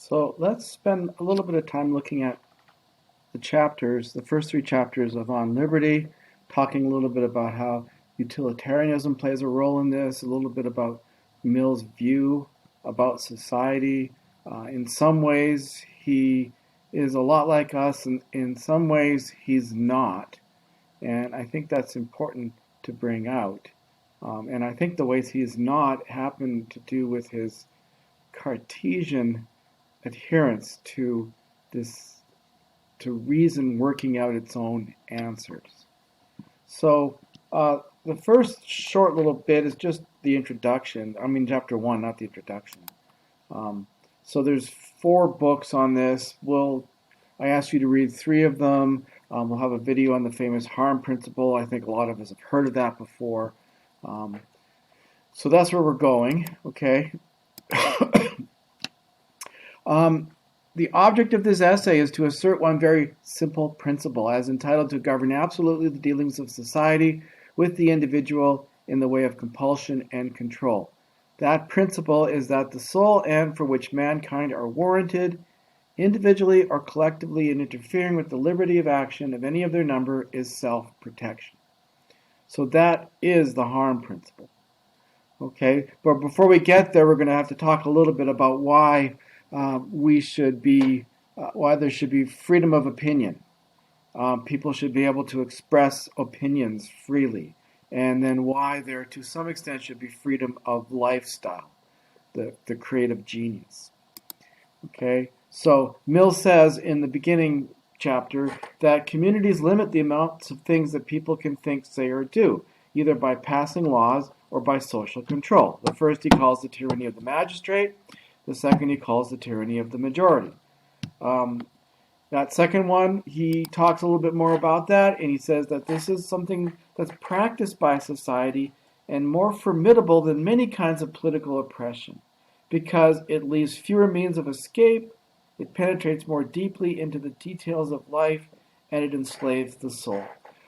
So let's spend a little bit of time looking at the chapters, the first three chapters of On Liberty, talking a little bit about how utilitarianism plays a role in this, a little bit about Mill's view about society. In some ways, he is a lot like us, and in some ways, he's not. And I think that's important to bring out. And I think the ways he is not happen to do with his Cartesian adherence to this, to reason working out its own answers. So the first short little bit is just the introduction. I mean, chapter one, not the introduction. So there's 4 books on this. I asked you to read 3 of them. We'll have a video on the famous harm principle. I think a lot of us have heard of that before. So that's where we're going, okay? The object of this essay is to assert one very simple principle as entitled to govern absolutely the dealings of society with the individual in the way of compulsion and control. That principle is that the sole end for which mankind are warranted, individually or collectively, in interfering with the liberty of action of any of their number is self-protection. So that is the harm principle. Okay, but before we get there, we're going to have to talk a little bit about why why there should be freedom of opinion. People should be able to express opinions freely, and then why there, to some extent, should be freedom of lifestyle, the creative genius. Okay, so Mill says in the beginning chapter that communities limit the amounts of things that people can think, say, or do, either by passing laws or by social control. The first he calls the tyranny of the magistrate. The second he calls the tyranny of the majority. That second one, he talks a little bit more about that, and he says that this is something that's practiced by society and more formidable than many kinds of political oppression because it leaves fewer means of escape, it penetrates more deeply into the details of life, and it enslaves the soul.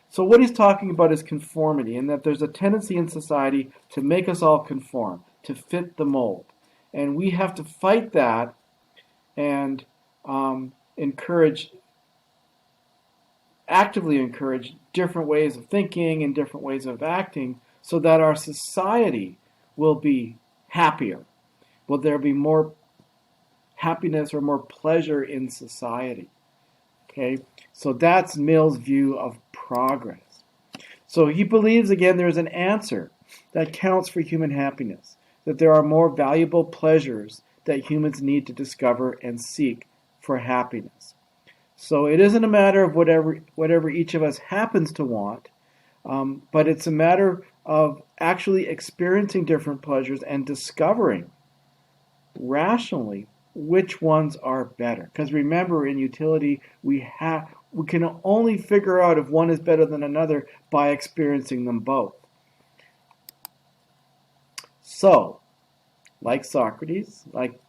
So what he's talking about is conformity, and that there's a tendency in society to make us all conform, to fit the mold. And we have to fight that and actively encourage different ways of thinking and different ways of acting so that our society will be happier. Will there be more happiness or more pleasure in society? Okay, so that's Mill's view of progress. So he believes, again, there's an answer that counts for human happiness, that there are more valuable pleasures that humans need to discover and seek for happiness. So it isn't a matter of whatever each of us happens to want, but it's a matter of actually experiencing different pleasures and discovering rationally which ones are better. Because remember, in utility, we can only figure out if one is better than another by experiencing them both. So, like Socrates, like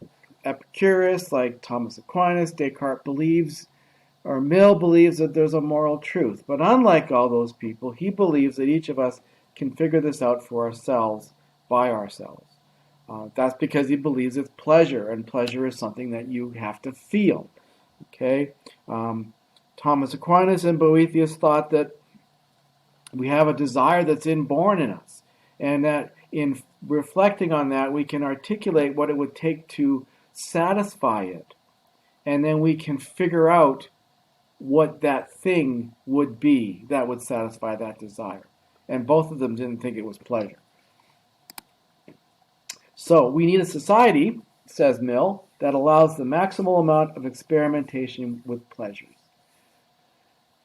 Epicurus, like Thomas Aquinas, Descartes Mill believes that there's a moral truth. But unlike all those people, he believes that each of us can figure this out for ourselves, by ourselves. That's because he believes it's pleasure, and pleasure is something that you have to feel. Okay, Thomas Aquinas and Boethius thought that we have a desire that's inborn in us, and that in reflecting on that, we can articulate what it would take to satisfy it, and then we can figure out what that thing would be that would satisfy that desire. And both of them didn't think it was pleasure. So we need a society, says Mill, that allows the maximal amount of experimentation with pleasures.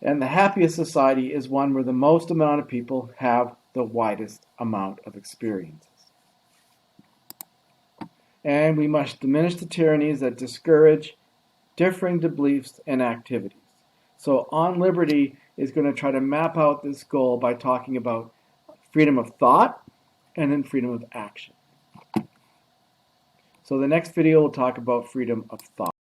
And the happiest society is one where the most amount of people have the widest amount of experiences. And we must diminish the tyrannies that discourage differing beliefs and activities. So On Liberty is going to try to map out this goal by talking about freedom of thought and then freedom of action. So the next video will talk about freedom of thought.